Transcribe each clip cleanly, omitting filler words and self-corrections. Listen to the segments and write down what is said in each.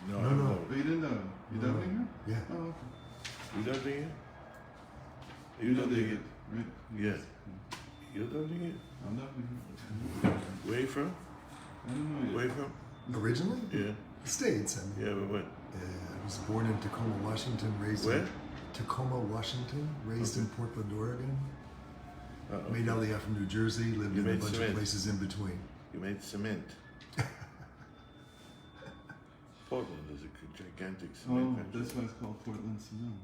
No. But you didn't daven. You davening here? Yeah. Oh, okay. You davening it? You davening it, right? Yeah. You davening it? I'm davening here. Where you from? I don't know yet. Where you from? Originally? Yeah. States. I mean, Yeah, but what? I was born in Tacoma, Washington, raised Where? in Tacoma, Washington, raised in Portland, Oregon. Uh-oh. Made Aliyah from New Jersey, lived You in a made bunch cement. of places in between. You made cement. Portland is a gigantic Oh, cement factory. that's why it's called Portland Cement.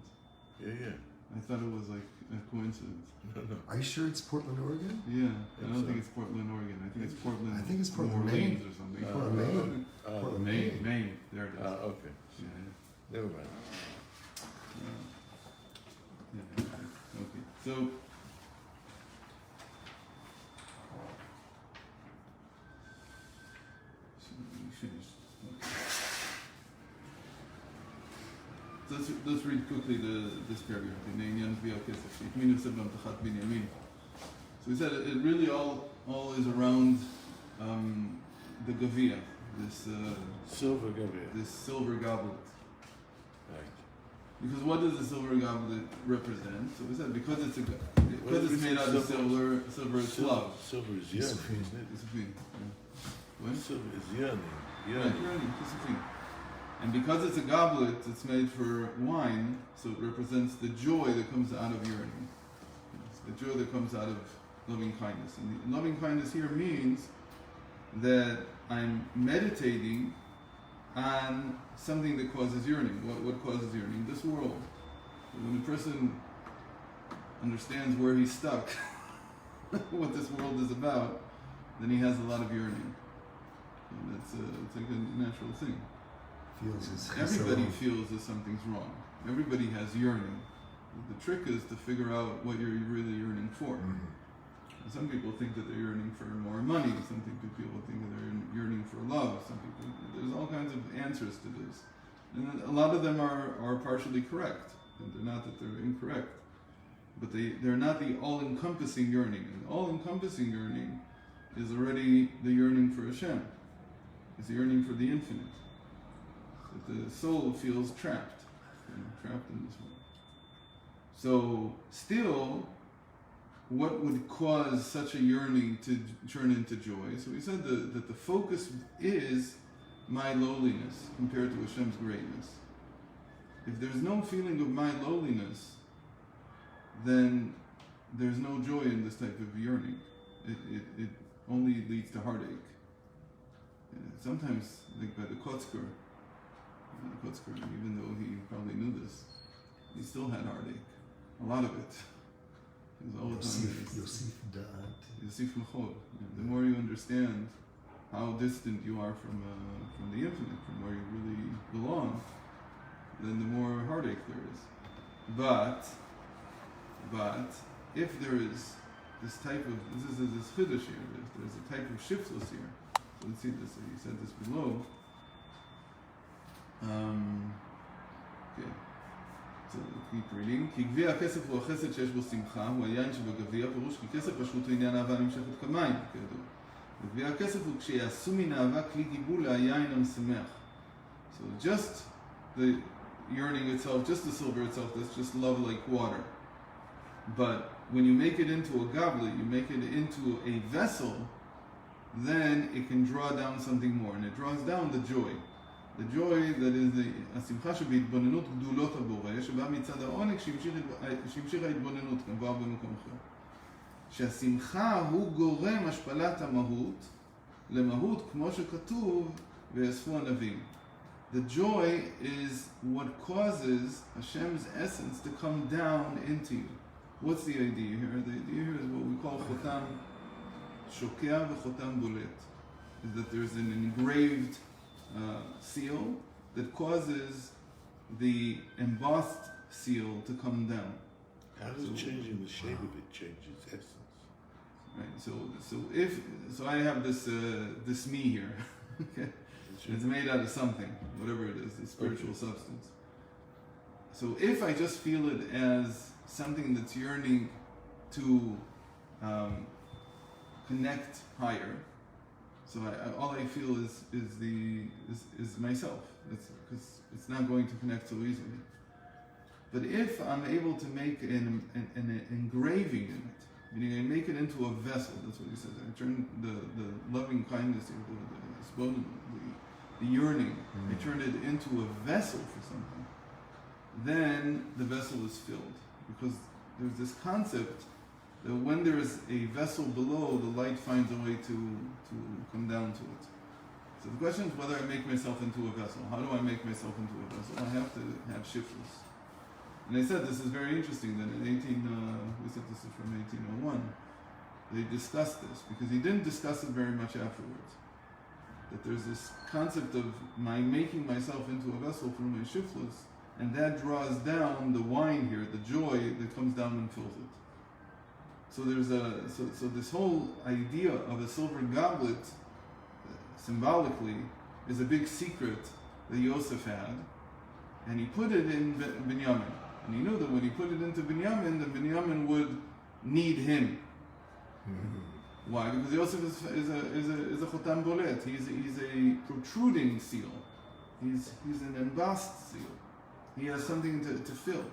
Yeah. I thought it was like a coincidence. No. Are you sure it's Portland, Oregon? Yeah, I don't so. think it's Portland, Oregon. I think it's Portland. I think it's Portland, New Maine. Orleans or something. Portland, Maine. Portland, Maine. Maine. There it is. Okay. Yeah. Never mind. Yeah. Okay. So. We finished. Okay. So let's read quickly this paragraph. Binyamin Yosef and Binyamin. So we said it really all is around the gavia, this Silver Gabriel. this silver goblet. Right. Because what does the silver goblet represent? So we said because it's made out of silver, it's love. Silver is yearning, Yosefin. isn't it? It's a thing. Yeah. What? Silver is yearning. Right, yearning, it's a thing. And because it's a goblet, it's made for wine, so it represents the joy that comes out of yearning. It's the joy that comes out of loving kindness. And loving kindness here means that I'm meditating on something that causes yearning. What causes yearning? This world. When a person understands where he's stuck, what this world is about, then he has a lot of yearning. And it's like a natural thing. Feels his Everybody feels that something's wrong. Everybody has yearning. The trick is to figure out what you're really yearning for. Mm-hmm. Some people think that they're yearning for more money. Some people think that they're yearning for love. Some people, there's all kinds of answers to this. And a lot of them are partially correct. And they're not that they're incorrect. But they're not the all-encompassing yearning. And all-encompassing yearning is already the yearning for Hashem. It's the yearning for the infinite. That the soul feels trapped. Trapped in this world. So, still, what would cause such a yearning to turn into joy? So we said that the focus is my lowliness compared to Hashem's greatness. If there's no feeling of my lowliness, then there's no joy in this type of yearning. It only leads to heartache. Sometimes, like by the Kotzker, even though he probably knew this, he still had heartache. A lot of it. It was all the time. Yosef Machod. The more you understand how distant you are from the infinite, from where you really belong, then the more heartache there is. But if there is this type of this chiddush here, if there's a type of shiftless here. So let's see this. He said this below. Okay. So keep reading. כי גביע הכסף הוא החסד שיש בו שמחה, הוא היין שבגביע, פירוש כי כסף פשוט הוא עניין אהבה נמשכת כמים, כידוע. וגביע הכסף הוא כשיעשו מן אהבה כלי גיבול ליין המשמח. So just the yearning itself, just the silver itself, that's just love like water. But when you make it into a goblet, you make it into a vessel, then it can draw down something more, and it draws down the joy. The joy that is השמחה שבהתבוננות גדולות הבורא, שבא מצד העונג שהמשיך ההתבוננות, כמובן במקום אחר. שהשמחה הוא גורם השפלת המהות למהות כמו שכתוב ויאספו הנביאים. The joy is what causes Hashem's essence to come down into you. What's the idea here? The idea here is what we call chotam shokea v'chotam bolet. Is that there's an engraved seal that causes the embossed seal to come down. How does changing the shape of it change its essence? Right. So I have this me here. Okay. It's made out of something, whatever it is, the spiritual substance. So if I just feel it as something that's yearning to connect higher, So all I feel is myself. Because it's not going to connect so easily. But if I'm able to make an engraving in it, meaning I make it into a vessel, that's what he says. I turn the loving kindness, the yearning, I turn it into a vessel for something, then the vessel is filled. Because there's this concept that when there's a vessel below, the light finds a way to come down to it. So the question is whether I make myself into a vessel. How do I make myself into a vessel? I have to have shiftless. And they said this is very interesting that in we said this is from 1801, they discussed this, because he didn't discuss it very much afterwards. That there's this concept of my making myself into a vessel through my shiftless, and that draws down the wine here, the joy that comes down and fills it. So there's so this whole idea of a silver goblet, symbolically, is a big secret that Yosef had, and he put it in Binyamin. And he knew that when he put it into Binyamin, then Binyamin would need him. Mm-hmm. Why? Because Yosef is a chotam bolet. He's a protruding seal. He's an embossed seal. He has something to fill.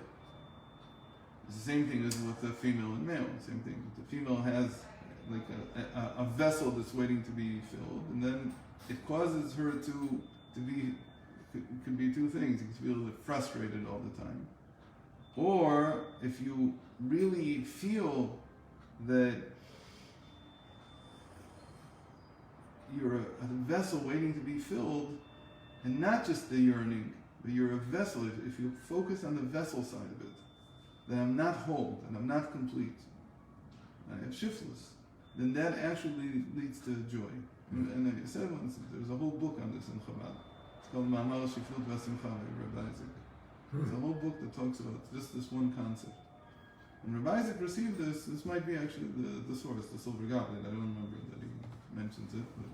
It's the same thing as with the female and male. Same thing. The female has like a vessel that's waiting to be filled, and then it causes her to be. It could be two things. You can feel frustrated all the time. Or if you really feel that you're a vessel waiting to be filled, and not just the yearning, but you're a vessel, if you focus on the vessel side of it, that I'm not whole, and I'm not complete, I am shiftless, then that actually leads to joy. And I said once, there's a whole book on this in Chabad. It's called המעשה והשמחה by Rabbi Isaac. There's a whole book that talks about just this one concept. And Rabbi Isaac received this might be actually the source, the silver goblet. I don't remember that he mentions it, but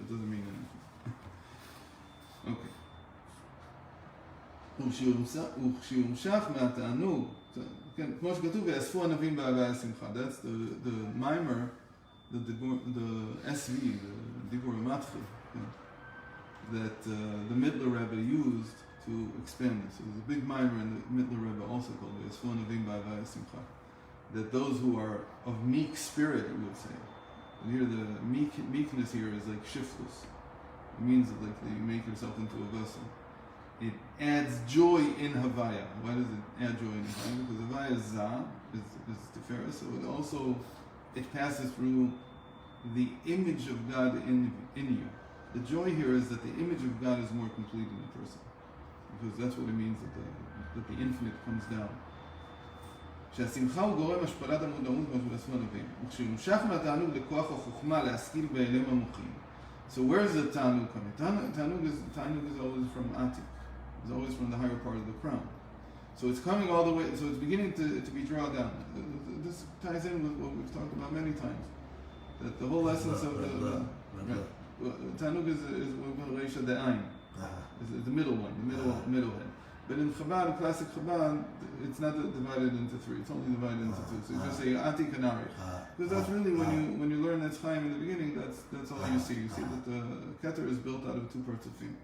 it doesn't mean anything. Okay. וכשהומשך מהתענוג, כן, כמו שכתוב, ואספו ענבים באהבה השמחה. That's the mimer, the SV, the דיבור המתחיל, that the Middler Rebbe used to expand this. So there's a big mimer in the Middler Rebbe also called ואספו ענבים באהבה השמחה. That those who are of meek spirit, we would say. And here the meekness here is like shiftless. It means that like you make yourself into a vessel. It adds joy in Havaya. Why does it add joy in Havaya? Because Havaya is Zah, is Tiferet, so it passes through the image of God in you. The joy here is that the image of God is more complete in a person. Because that's what it means that the infinite comes down. שהשמחה הוא גורם השפלת המודעות כמו שבאספו ענבים. וכשהומשך מהתענוג לכוח החוכמה להשכיל בהיעלם המוחי. So where is the ta'anug coming? Ta'anug is always from Ati. It's always from the higher part of the crown. So it's coming all the way, so it's beginning to be drawn down. This ties in with what we've talked about many times. That the whole essence of the ta'anug is what we call Reisha De'ayin. It's the middle one, the middle head. But in Chabad, classic Chabad, it's not divided into three. It's only divided into two. So you just say Ati Kanarich. Because that's really when you learn Etz Chaim in the beginning, that's all you see. You see that the Keter is built out of two parts of female.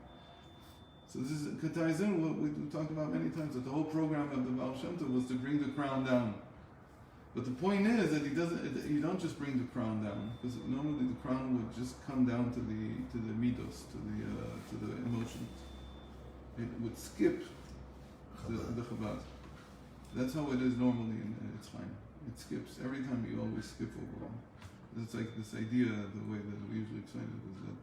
So this ties in what we talked about many times, that the whole program of the Baal Shem Tov was to bring the crown down. But the point is that you don't just bring the crown down, because normally the crown would just come down to the midos, to the emotions. It would skip the Chabad. That's how it is normally in Etz Chaim. It skips. Every time you always skip over one. It's like this idea, the way that we usually explain it, is that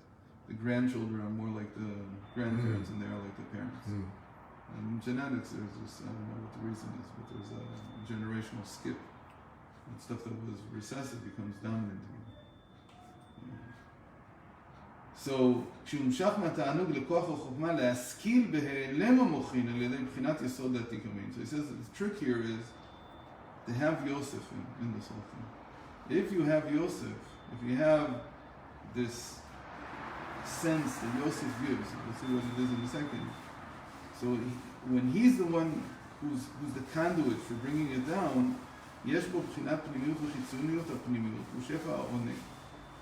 the grandchildren are more like the grandparents and they are like the parents. And in genetics, there's this, I don't know what the reason is, but there's a generational skip. And stuff that was recessive becomes dominant again. So, כשהומשך מהתענוג לכוח החוכמה להשכיל בהיעלם המוחין על ידי בחינת יסוד העתיק המין. So he says that the trick here is to have Yosef in this whole thing. If you have Yosef, if you have this sense that Yosef gives, we'll see what it is in a second. So when he's the one who's the conduit for bringing it down, יש בו בחינת פנימיות וחיצוניות הפנימיות, הוא שפע העונג.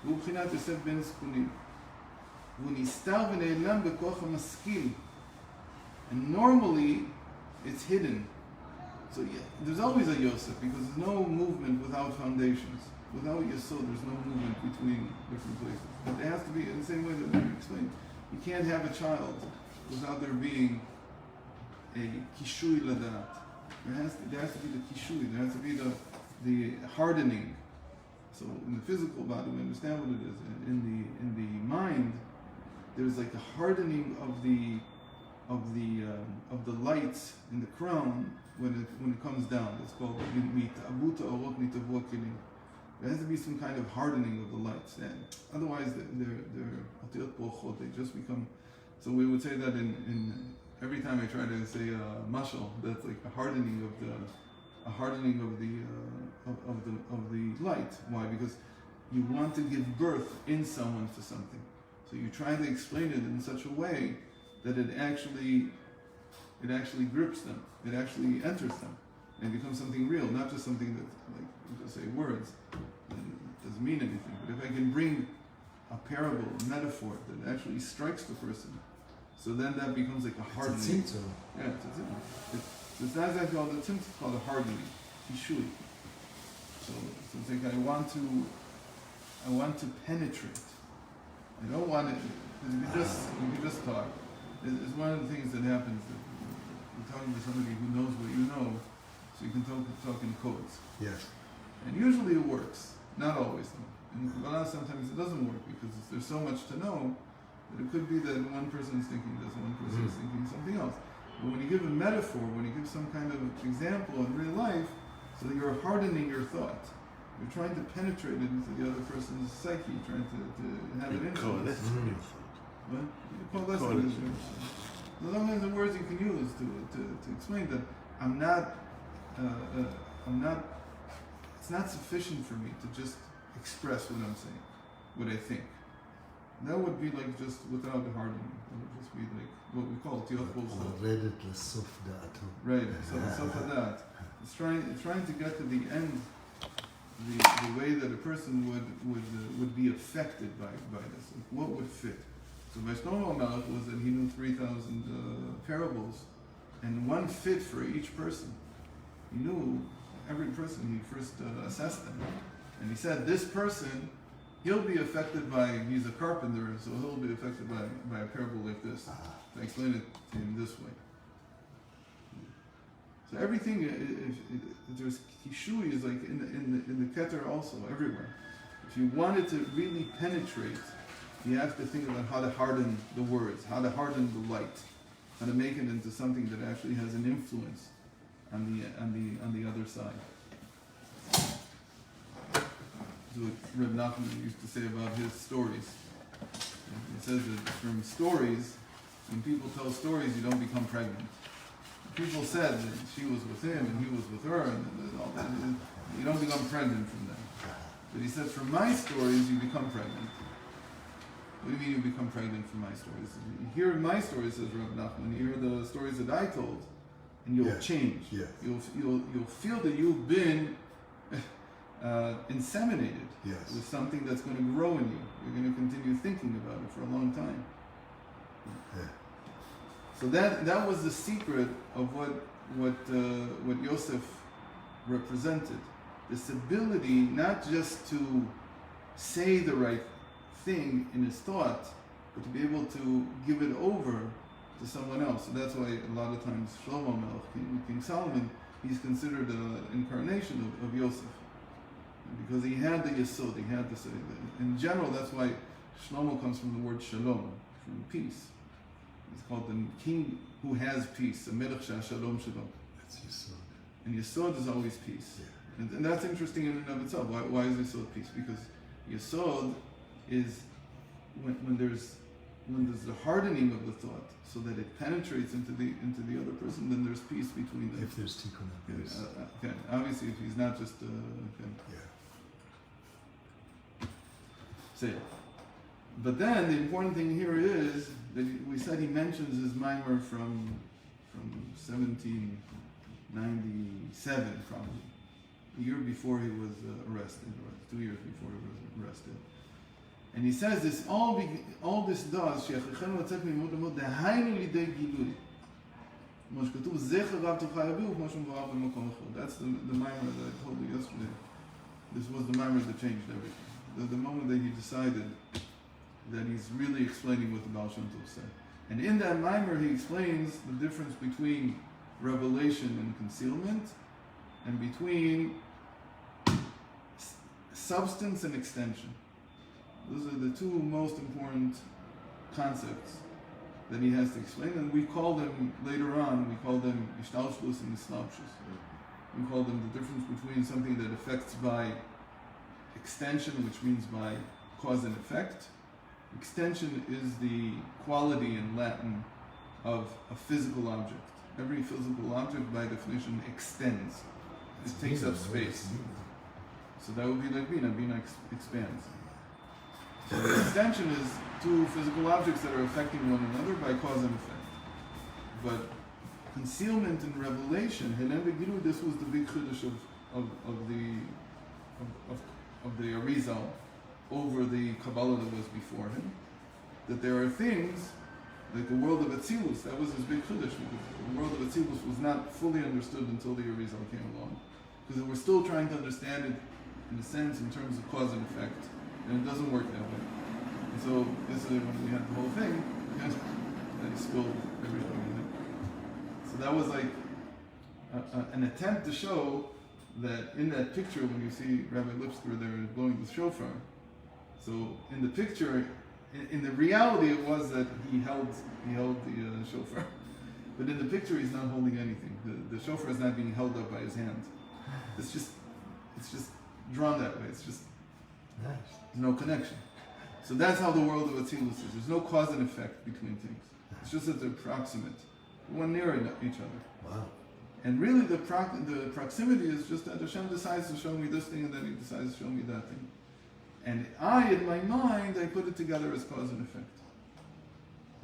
והוא בחינת יוסף בן זקונים. והוא נסתר ונעלם בכוח המשכיל. And normally, it's hidden. So yeah, there's always a Yosef, because there's no movement without foundations. Without Yesod, there's no movement between different places. But it has to be in the same way that we explained. You can't have a child without there being a kishui ladat. There has to be the kishui, there has to be the hardening. So in the physical body, we understand what it is. In the mind, there's like a hardening of the lights in the crown when it comes down. It's called there has to be some kind of hardening of the lights, and otherwise they just become. So we would say that in every time I try to say mashal, that's like a hardening of the light. Why? Because you want to give birth in someone to something. So you try to explain it in such a way that it actually grips them, it actually enters them, and becomes something real, not just something that, like you just say words, it doesn't mean anything. But if I can bring a parable, a metaphor that actually strikes the person, so then that becomes like a hardening. It's a tzimtzum. Yeah, it's a tzimtzum. It's not exactly called a tzimtzum, it's called a hardening, kishui. So it's like I want to penetrate. I don't want it. You can just talk. It's one of the things that happens that you're talking to somebody who knows what you know, so you can talk in codes. Yes. And usually it works, not always though. In Kabbalah sometimes it doesn't work because there's so much to know that it could be that one person is thinking this, one person is thinking something else. But when you give a metaphor, when you give some kind of example in real life, so you're hardening your thought. You're trying to penetrate it into the other person's psyche, trying to have it influence. What? Sometimes the words you can use to explain that I'm not, it's not sufficient for me to just express what I'm saying, what I think. That would be like just without the hardening. It would just be like what we call tiyot. Right, so of that. It's trying to get to the end, the way that a person would be affected by this. Like what would fit? So by Shlomo Melech was that he knew 3,000 parables, and one fit for each person. He knew every person. He first assessed them, and he said, "This person, he'll be affected by. He's a carpenter, so he'll be affected by a parable like this." So I explained it to him this way. So everything, if there's kishui, is like in the keter also everywhere. If you wanted to really penetrate, you have to think about how to harden the words, how to harden the light, how to make it into something that actually has an influence on the other side. That's what Reb Nachman used to say about his stories. He says that from stories, when people tell stories, you don't become pregnant. People said that she was with him and he was with her, and all that. You don't become pregnant from them. But he said, from my stories, you become pregnant. What do you mean you become pregnant from my stories? You hear my stories, says Rabbi Nachman, you hear the stories that I told, and you'll change. Yes. You'll feel that you've been inseminated with something that's going to grow in you. You're going to continue thinking about it for a long time. Yeah. So that was the secret of what Yosef represented. This ability not just to say the right thing in his thought, but to be able to give it over to someone else. So that's why a lot of times Shlomo Melech, King Solomon, he's considered an incarnation of Yosef. Because he had the Yesod, he had the... In general, that's why Shlomo comes from the word Shalom, from peace. He's called the king who has peace, the Melech Shalom Shalom. That's Yesod. And Yesod is always peace. Yeah. And that's interesting in and of itself. Why is Yesod peace? Because Yesod is when there's the hardening of the thought, so that it penetrates into the other person, then there's peace between them. If there's tikkun, yes. Okay. Obviously, if he's not just okay. Yeah. Say it. But then the important thing here is that we said he mentions his mimer from 1797, probably, a year before he was arrested, or 2 years before he was arrested. And he says this, all this does, שיכריחנו לצאת ממות למות, דהיינו לידי גילוי. כמו שכתוב, זכר רב תוכל יביאו, כמו שמבואר במקום אחר. That's the mimer that I told you yesterday. This was the mimer that changed everything. The moment that he decided that he's really explaining what the Baal Shem Tov said. And in that mimer he explains the difference between revelation and concealment, and between substance and extension. Those are the two most important concepts that he has to explain, and we call them, later on, we call them ishtalshlus and islapshus. We call them the difference between something that affects by extension, which means by cause and effect. Extension is the quality in Latin of a physical object. Every physical object, by definition, extends. It takes up space. So that would be like Bina. Bina expands. So the extension is two physical objects that are affecting one another by cause and effect. But concealment and revelation, this was the big chiddush of the Arizal over the Kabbalah that was before him. That there are things like the world of Atzilus, that was his big chiddush, because the world of Atzilus was not fully understood until the Arizal came along. Because they were still trying to understand it in a sense in terms of cause and effect. And it doesn't work that way. And so yesterday when we had the whole thing, I spilled everything in it. So that was like an attempt to show that in that picture when you see Rabbi Lipsker there blowing the shofar, so in the picture, in the reality it was that he held the shofar. But in the picture he's not holding anything. The shofar is not being held up by his hand. It's just drawn that way. It's just Nice. no connection. So that's how the world of Atzilus is. There's no cause and effect between things. It's just that they're proximate, one near each other. Wow. And really the proximity is just that Hashem decides to show me this thing and then he decides to show me that thing. And in my mind, I put it together as cause and effect.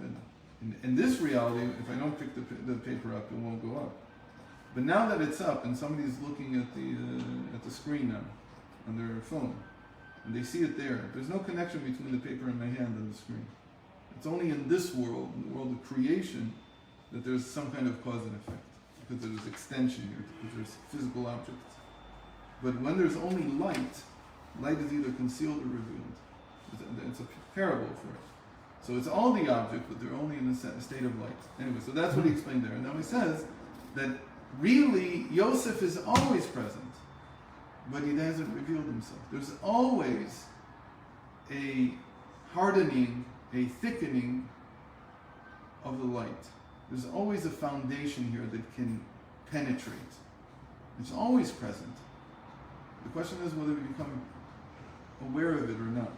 And in this reality, if I don't pick the paper up, it won't go up. But now that it's up and somebody's looking at the screen now on their phone, and they see it there, there's no connection between the paper in my hand and the screen. It's only in this world, in the world of creation, that there's some kind of cause and effect. Because there's extension here, because there's physical objects. But when there's only light is either concealed or revealed. It's a parable for it. So it's all the object, but they're only in a state of light. Anyway, so that's what he explained there. And now he says that really Yosef is always present, but he hasn't revealed himself. There's always a hardening, a thickening of the light. There's always a foundation here that can penetrate. It's always present. The question is whether we become aware of it or not.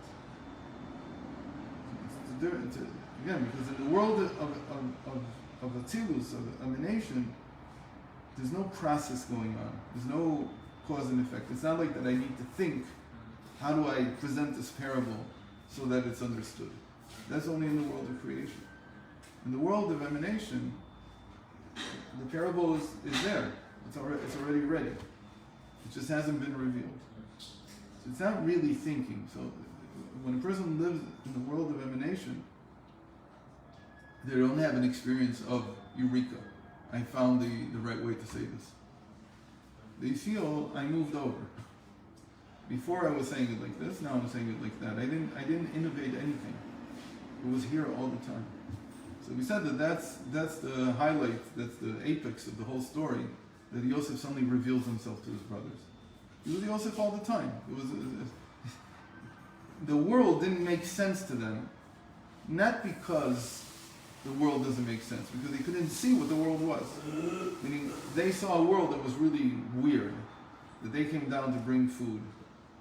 Again, because in the world of Atzilus, of emanation, there's no process going on. There's no cause and effect. It's not like that I need to think, how do I present this parable so that it's understood? That's only in the world of creation. In the world of emanation, the parable is there. It's already ready. It just hasn't been revealed. So it's not really thinking. So when a person lives in the world of emanation, they don't have an experience of eureka. I found the right way to say this. They feel I moved over. Before I was saying it like this, now I'm saying it like that. I didn't innovate anything. It was here all the time. So we said that's the highlight, that's the apex of the whole story, that Yosef suddenly reveals himself to his brothers. He was Yosef all the time. The world didn't make sense to them, not because the world doesn't make sense, because they couldn't see what the world was. Meaning, they saw a world that was really weird, that they came down to bring food,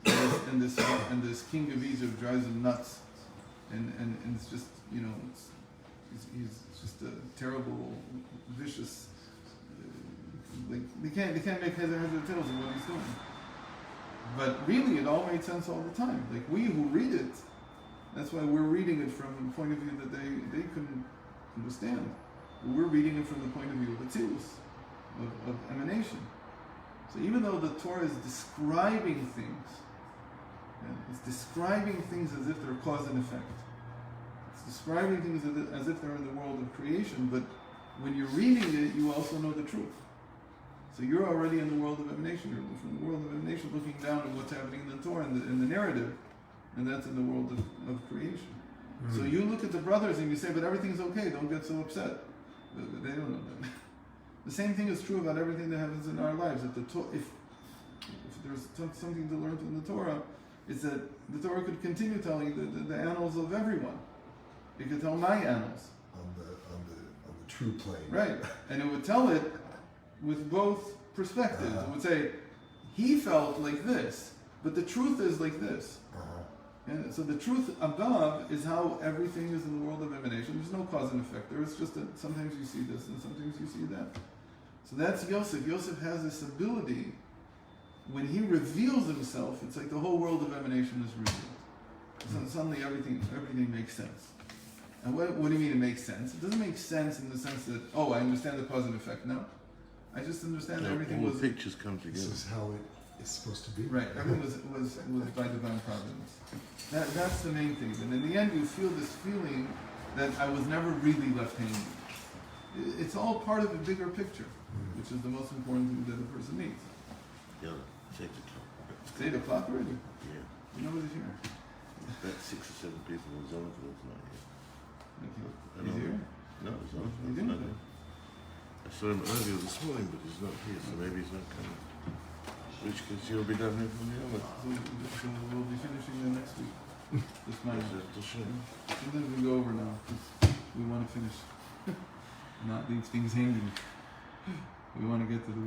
and this king of Egypt drives them nuts, and it's just, he's just a terrible, vicious. They can't make heads or tails of what he's doing. But really, it all made sense all the time. Like we who read it, that's why we're reading it from the point of view that they couldn't understand. We're reading it from the point of view of Atzilus, of emanation. So even though the Torah is describing things, And it's describing things as if they're cause and effect. It's describing things as if they're in the world of creation, but when you're reading it, you also know the truth. So you're already in the world of emanation. You're from the world of emanation looking down at what's happening in the Torah and in the narrative, and that's in the world of creation. Mm. So you look at the brothers and you say, but everything's okay, don't get so upset. But they don't know that. The same thing is true about everything that happens in our lives. That if there's something to learn from the Torah, is that the Torah could continue telling the annals of everyone. It could tell my annals. On the true plane. Right. And it would tell it with both perspectives. It would say, he felt like this, but the truth is like this. And so the truth above is how everything is in the world of emanation. There's no cause and effect. There is just that sometimes you see this and sometimes you see that. So that's Yosef. Yosef has this ability. When he reveals himself, it's like the whole world of emanation is revealed. So suddenly everything makes sense. And what do you mean it makes sense? It doesn't make sense in the sense that, oh, I understand the cause and effect. No. I just understand everything all was... the pictures come This together. is how it is supposed to be. Right, everything was by divine providence. That's the main thing. And in the end, you feel this feeling that I was never really left hanging. It's all part of a bigger picture, which is the most important thing that a person needs. Yeah, 6 o'clock. It's 8 o'clock already. Yeah. Nobody's here. About 6 or 7 people in Zalman tonight. Thank you. I He's know. here? No, Zalman. He didn't come. I saw him earlier this morning, but he's not here, so maybe he's not coming. Which case you'll be down here from the other. So we'll be finishing the next week. This month. Sometimes we go over now. We want to finish. Not leave things hanging. We want to get to the